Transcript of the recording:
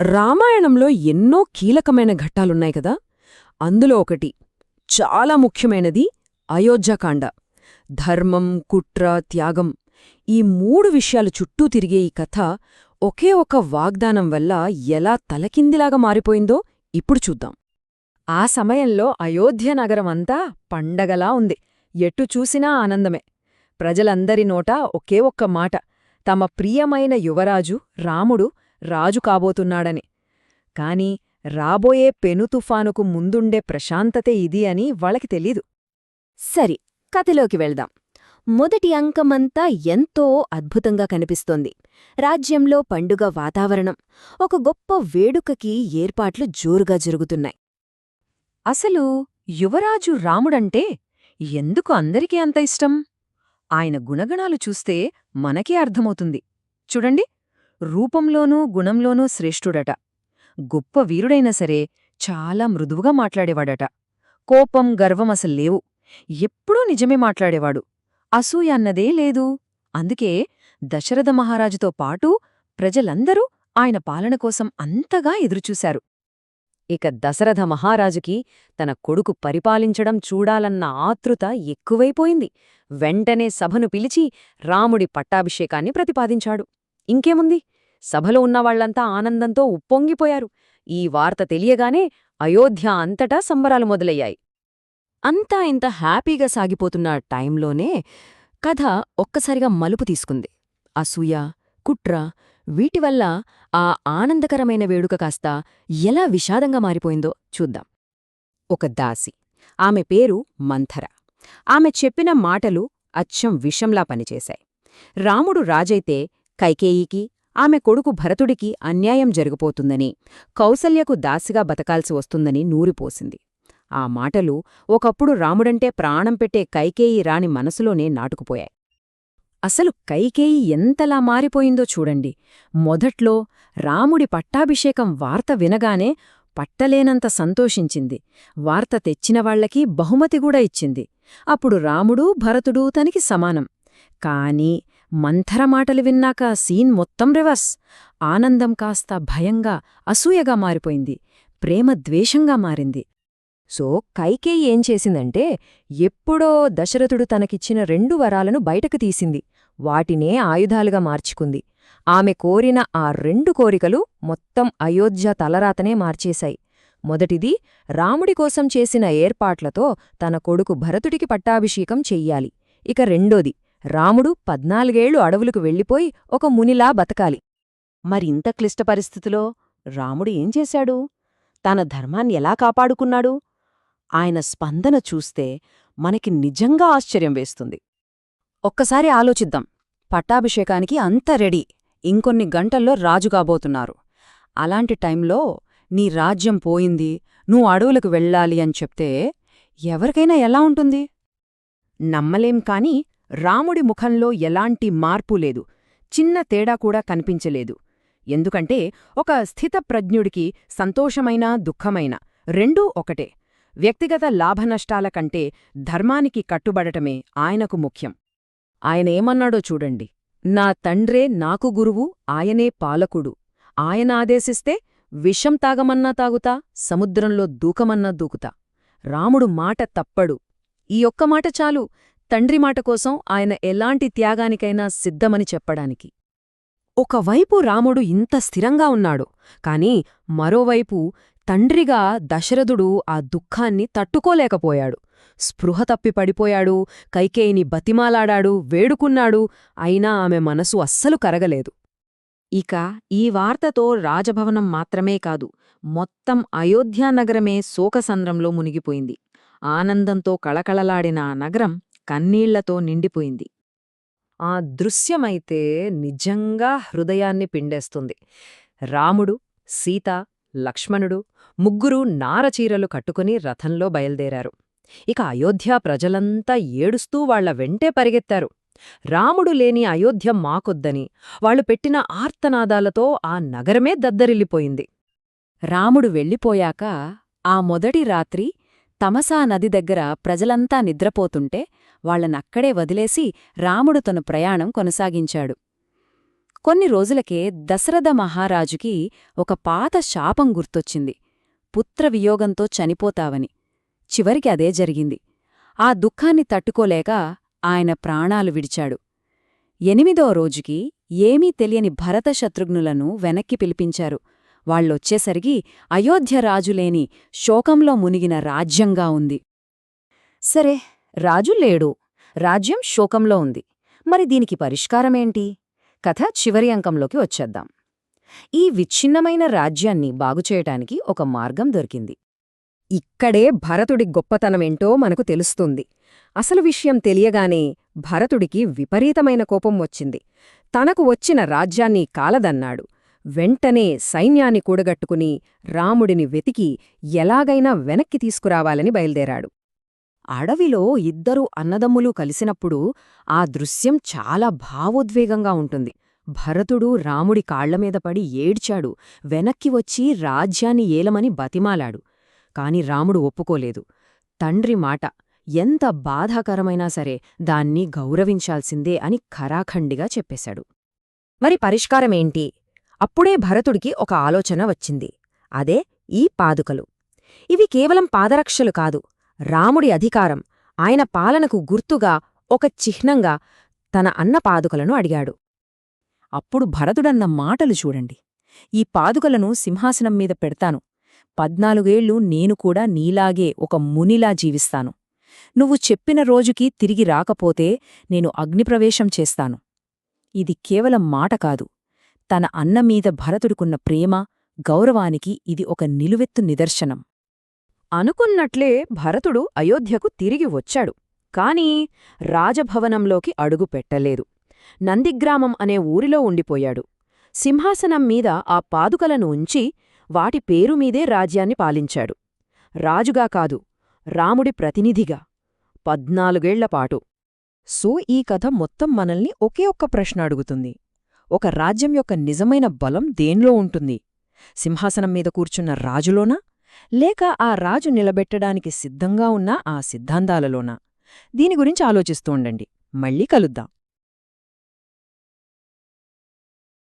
రామాయణంలో ఎన్నో కీలకమైన ఘట్టాలున్నాయి కదా. అందులో ఒకటి చాలా ముఖ్యమైనది అయోధ్యకాండ. ధర్మం, కుట్ర, త్యాగం ఈ మూడు విషయాలు చుట్టూ తిరిగే ఈ కథ ఒకే ఒక వాగ్దానం వల్ల ఎలా తలకిందిలాగా మారిపోయిందో ఇప్పుడు చూద్దాం. ఆ సమయంలో అయోధ్య నగరమంతా పండగలా ఉంది. ఎటు చూసినా ఆనందమే. ప్రజలందరి నోటా ఒకే ఒక్క మాట, తమ ప్రియమైన యువరాజు రాముడు రాజు కాబోతున్నాడని. కాని రాబోయే పెనుతుఫానుకు ముందుండే ప్రశాంతతే ఇది అని వాళ్ళకి తెలీదు. సరి, కథలోకి వెళ్దాం. మొదటి అంకమంతా ఎంతో అద్భుతంగా కనిపిస్తోంది. రాజ్యంలో పండుగ వాతావరణం, ఒక గొప్ప వేడుకకి ఏర్పాట్లు జోరుగా జరుగుతున్నాయి. అసలు యువరాజు రాముడంటే ఎందుకు అందరికీ అంత ఇష్టం? ఆయన గుణగణాలు చూస్తే మనకే అర్థమవుతుంది. చూడండి, రూపంలోనూ గుణంలోనూ శ్రేష్ఠుడట. గొప్ప వీరుడైనా సరే చాలా మృదువుగా మాట్లాడేవాడట. కోపం, గర్వం అసల్లేవు. ఎప్పుడూ నిజమే మాట్లాడేవాడు. అసూయ అన్నదే లేదు. అందుకే దశరథ మహారాజుతో పాటు ప్రజలందరూ ఆయన పాలన కోసం అంతగా ఎదురుచూశారు. ఇక దశరథ మహారాజుకి తన కొడుకు పరిపాలించడం చూడాలన్న ఆతృత ఎక్కువైపోయింది. వెంటనే సభను పిలిచి రాముడి పట్టాభిషేకాన్ని ప్రతిపాదించాడు. ఇంకేముంది, సభలో ఉన్నవాళ్లంతా ఆనందంతో ఉప్పొంగిపోయారు. ఈ వార్త తెలియగానే అయోధ్య అంతటా సంబరాలు మొదలయ్యాయి. అంతా ఇంత హ్యాపీగా సాగిపోతున్న టైంలోనే కథ ఒక్కసారిగా మలుపు తీసుకుంది. అసూయ, కుట్ర వీటివల్ల ఆ ఆనందకరమైన వేడుక కాస్త ఎలా విషాదంగా మారిపోయిందో చూద్దాం. ఒక దాసి, ఆమె పేరు మంథర. ఆమె చెప్పిన మాటలు అచ్చం విషంలా పనిచేశాయి. రాముడు రాజైతే కైకేయికి, ఆమె కొడుకు భరతుడికి అన్యాయం జరిగిపోతుందని, కౌసల్యకు దాసిగా బతకాల్సి వస్తుందని నూరిపోసింది. ఆ మాటలు ఒకప్పుడు రాముడంటే ప్రాణం పెట్టే కైకేయి రాణి మనసులోనే నాటుకుపోయాయి. అసలు కైకేయి ఎంతలా మారిపోయిందో చూడండి. మొదట్లో రాముడి పట్టాభిషేకం వార్త వినగానే పట్టలేనంత సంతోషించింది. వార్త తెచ్చినవాళ్లకి బహుమతి కూడా ఇచ్చింది. అప్పుడు రాముడు, భరతుడు తనకి సమానం. కాని మంథర మాటలు విన్నాక సీన్ మొత్తం రివర్స్. ఆనందం కాస్త భయంగా, అసూయగా మారిపోయింది. ప్రేమ ద్వేషంగా మారింది. సో కైకేయి ఏం చేసిందంటే, ఎప్పుడో దశరథుడు తనకిచ్చిన 2 వరాలను బయటకు తీసింది. వాటినే ఆయుధాలుగా మార్చుకుంది. ఆమె కోరిన ఆ 2 కోరికలు మొత్తం అయోధ్య తలరాతనే మార్చేశాయి. మొదటిది, రాముడి కోసం చేసిన ఏర్పాట్లతో తన కొడుకు భరతుడికి పట్టాభిషేకం చెయ్యాలి. ఇక రెండోది, రాముడు 14 అడవులకు వెళ్ళిపోయి ఒక మునిలా బతకాలి. మరింత క్లిష్ట పరిస్థితిలో రాముడు ఏం చేశాడు? తన ధర్మాన్ని ఎలా కాపాడుకున్నాడు? ఆయన స్పందన చూస్తే మనకి నిజంగా ఆశ్చర్యం వేస్తుంది. ఒక్కసారి ఆలోచిద్దాం. పట్టాభిషేకానికి అంత రెడీ, ఇంకొన్ని గంటల్లో రాజు కాబోతున్నారు. అలాంటి టైంలో నీ రాజ్యం పోయింది, నువ్వు అడవులకు వెళ్ళాలి అని చెప్తే ఎవరికైనా ఎలా ఉంటుంది? నమ్మలేం. కాని రాముడి ముఖంలో ఎలాంటి మార్పు లేదు, చిన్న తేడా కూడా కనిపించలేదు. ఎందుకంటే ఒక స్థితప్రజ్ఞుడికి సంతోషమైనా దుఃఖమైనా రెండూ ఒకటే. వ్యక్తిగత లాభనష్టాల కంటే ధర్మానికి కట్టుబడటమే ఆయనకు ముఖ్యం. ఆయనేమన్నాడో చూడండి, నా తండ్రే నాకు గురువు, ఆయనే పాలకుడు. ఆయన ఆదేశిస్తే విషం తాగమన్నా తాగుతా, సముద్రంలో దూకమన్నా దూకుతా. రాముడు మాట తప్పడు. ఈ ఒక్క మాట చాలు తండ్రి మాట కోసం ఆయన ఎలాంటి త్యాగానికైనా సిద్ధమని చెప్పడానికి. ఒకవైపు రాముడు ఇంత స్థిరంగా ఉన్నాడు, కాని మరోవైపు తండ్రిగా దశరథుడు ఆ దుఃఖాన్ని తట్టుకోలేకపోయాడు. స్పృహ తప్పి పడిపోయాడు, కైకేయిని బతిమాలాడాడు, వేడుకున్నాడు. అయినా ఆమె మనసు అస్సలు కరగలేదు. ఇక ఈ వార్తతో రాజభవనం మాత్రమే కాదు, మొత్తం అయోధ్యానగరమే శోకసంద్రంలో మునిగిపోయింది. ఆనందంతో కళకళలాడిన ఆ నగరం కన్నీళ్లతో నిండిపోయింది. ఆ దృశ్యమైతే నిజంగా హృదయాన్ని పిండేస్తుంది. రాముడు, సీత, లక్ష్మణుడు ముగ్గురూ నారచీరలు కట్టుకుని రథంలో బయల్దేరారు. ఇక అయోధ్య ప్రజలంతా ఏడుస్తూ వాళ్ల వెంటే పరిగెత్తారు. రాముడు లేని అయోధ్య మాకొద్దని వాళ్లు పెట్టిన ఆర్తనాదాలతో ఆ నగరమే దద్దరిల్లిపోయింది. రాముడు వెళ్ళిపోయాక ఆ మొదటి రాత్రి తమసా నది దగ్గర ప్రజలంతా నిద్రపోతుంటే వాళ్లనక్కడే వదిలేసి రాముడు తన ప్రయాణం కొనసాగించాడు. కొన్ని రోజులకే దశరథ మహారాజుకి ఒక పాత శాపం గుర్తొచ్చింది. పుత్రవియోగంతో చనిపోతావని. చివరికి అదే జరిగింది. ఆ దుఃఖాన్ని తట్టుకోలేక ఆయన ప్రాణాలు విడిచాడు. 8వ రోజుకి ఏమీ తెలియని భరత శత్రుఘ్నులను వెనక్కి పిలిపించారు. వాళ్ళొచ్చేసరికి అయోధ్య రాజులేని శోకంలో మునిగిన రాజ్యంగా ఉంది. సరే, రాజు లేడు, రాజ్యం శోకంలో ఉంది. మరి దీనికి పరిష్కారమేంటి? కథ చివరి అంకంలోకి వచ్చేద్దాం. ఈ విచ్ఛిన్నమైన రాజ్యాన్ని బాగుచేయటానికి ఒక మార్గం దొరికింది. ఇక్కడే భరతుడి గొప్పతనమేంటో మనకు తెలుస్తుంది. అసలు విషయం తెలియగానే భరతుడికి విపరీతమైన కోపం వచ్చింది. తనకు వచ్చిన రాజ్యాన్ని కాలదన్నాడు. వెంటనే సైన్యాన్ని కూడగట్టుకుని రాముడిని వెతికి ఎలాగైనా వెనక్కి తీసుకురావాలని బయల్దేరాడు. అడవిలో ఇద్దరు అన్నదమ్ములు కలిసినప్పుడు ఆ దృశ్యం చాలా భావోద్వేగంగా ఉంటుంది. భరతుడు రాముడి కాళ్లమీద పడి ఏడ్చాడు. వెనక్కి వచ్చి రాజ్యాన్ని ఏలమని బతిమాలాడు. కాని రాముడు ఒప్పుకోలేదు. తండ్రి మాట ఎంత బాధాకరమైనా సరే దాన్ని గౌరవించాల్సిందే అని ఖరాఖండిగా చెప్పేశాడు. మరి పరిష్కారమేంటి? అప్పుడే భరతుడికి ఒక ఆలోచన వచ్చింది. అదే ఈ పాదుకలు. ఇవి కేవలం పాదరక్షలు కాదు, రాముడి అధికారం, ఆయన పాలనకు గుర్తుగా, ఒక చిహ్నంగా తన అన్న పాదుకలను అడిగాడు. అప్పుడు భరతుడన్న మాటలు చూడండి. ఈ పాదుకలను సింహాసనం మీద పెడతాను. 14 ఏళ్లు నేను కూడా నీలాగే ఒక మునిలా జీవిస్తాను. నువ్వు చెప్పిన రోజుకి తిరిగి రాకపోతే నేను అగ్నిప్రవేశం చేస్తాను. ఇది కేవలం మాట కాదు, తన అన్నమీద భరతుడికున్న ప్రేమ, గౌరవానికి ఇది ఒక నిలువెత్తు నిదర్శనం. అనుకున్నట్లే భరతుడు అయోధ్యకు తిరిగి వచ్చాడు. కాని రాజభవనంలోకి అడుగు పెట్టలేదు. నందిగ్రామం అనే ఊరిలో ఉండిపోయాడు. సింహాసనం మీద ఆ పాదుకలను ఉంచి వాటి పేరుమీదే రాజ్యాన్ని పాలించాడు. రాజుగా కాదు, రాముడి ప్రతినిధిగా 14 ఏళ్లపాటు. సో ఈ కథ మొత్తం మనల్ని ఒకే ఒక్క ప్రశ్న అడుగుతుంది. ఒక రాజ్యం యొక్క నిజమైన బలం దేన్లో ఉంటుంది? సింహాసనం మీద కూర్చున్న రాజులోనా, లేక ఆ రాజు నిలబెట్టడానికి సిద్ధంగా ఉన్న ఆ సిద్ధాంతాలలోనా? దీని గురించి ఆలోచిస్తూ ఉండండి. మళ్ళీ కలుద్దాం.